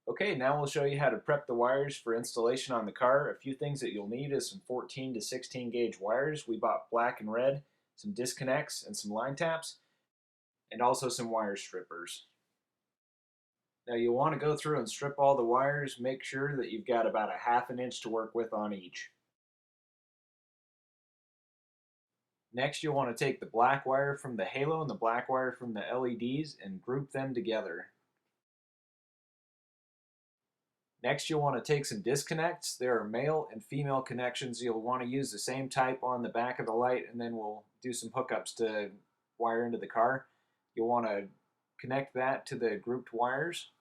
Okay, now we'll show you how to prep the wires for installation on the car. A few things that you'll need is some 14 to 16 gauge wires. We bought black and red, some disconnects and some line taps, and also some wire strippers. Now you'll want to go through and strip all the wires. Make sure that you've got about a ½ inch to work with on each. Next, you'll want to take the black wire from the halo and the black wire from the LEDs and group them together. Next, you'll want to take some disconnects. There are male and female connections. You'll want to use the same type on the back of the light, and then we'll do some hookups to wire into the car. You'll want to connect that to the grouped wires.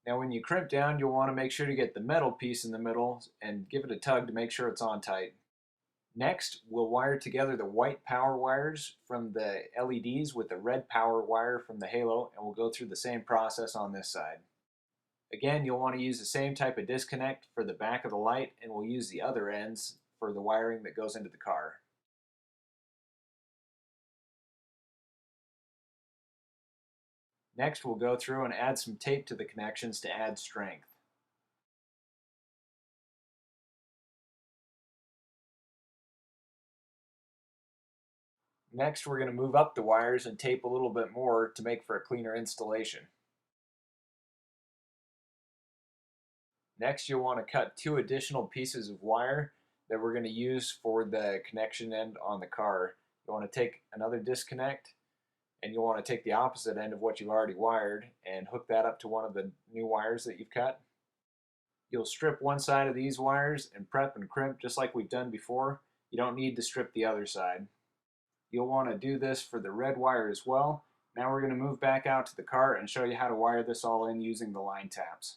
Now when you crimp down, you'll want to make sure to get the metal piece in the middle and give it a tug to make sure it's on tight. Next, we'll wire together the white power wires from the LEDs with the red power wire from the halo, and we'll go through the same process on this side. Again, you'll want to use the same type of disconnect for the back of the light, and we'll use the other ends for the wiring that goes into the car. Next, we'll go through and add some tape to the connections to add strength. Next, we're going to move up the wires and tape a little bit more to make for a cleaner installation. Next, you'll want to cut 2 additional pieces of wire that we're going to use for the connection end on the car. You want to take another disconnect, and you'll want to take the opposite end of what you've already wired and hook that up to one of the new wires that you've cut. You'll strip one side of these wires and prep and crimp just like we've done before. You don't need to strip the other side. You'll want to do this for the red wire as well. Now we're going to move back out to the car and show you how to wire this all in using the line taps.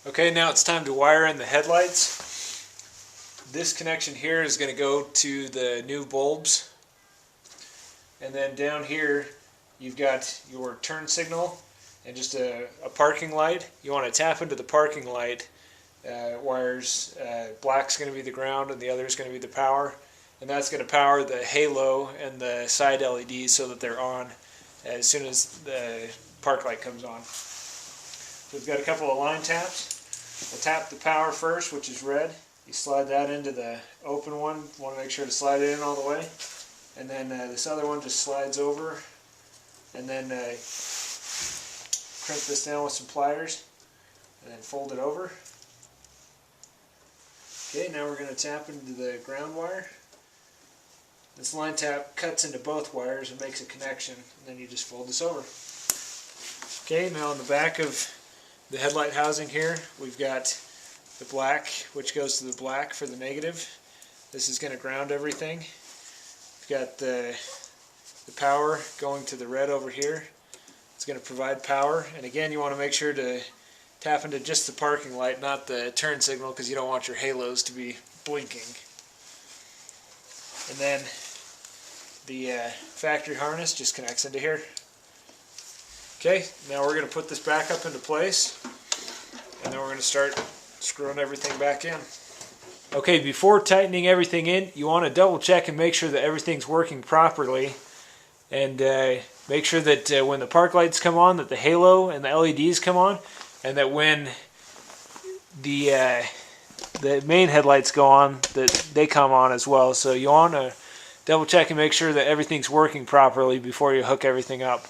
Okay, now it's time to wire in the headlights. This connection here is going to go to the new bulbs. And then down here you've got your turn signal and just a parking light. You want to tap into the parking light wires. Black's going to be the ground and the other is going to be the power. And that's going to power the halo and the side LEDs so that they're on as soon as the park light comes on. So we've got a couple of line taps. We'll tap the power first, which is red. You slide that into the open one. You want to make sure to slide it in all the way. And then this other one just slides over. And then crimp this down with some pliers. And then fold it over. Okay, now we're going to tap into the ground wire. This line tap cuts into both wires and makes a connection, and then you just fold this over. Okay, now on the back of the headlight housing here, we've got the black, which goes to the black for the negative. This is going to ground everything. We've got the power going to the red over here. It's going to provide power, and again you want to make sure to tap into just the parking light, not the turn signal, because you don't want your halos to be blinking. And then the factory harness just connects into here. Okay, now we're going to put this back up into place, and then we're going to start screwing everything back in. Okay, before tightening everything in, you want to double check and make sure that everything's working properly, and make sure that when the park lights come on, that the halo and the LEDs come on, and that when the main headlights go on, that they come on as well. So you want to double check and make sure that everything's working properly before you hook everything up.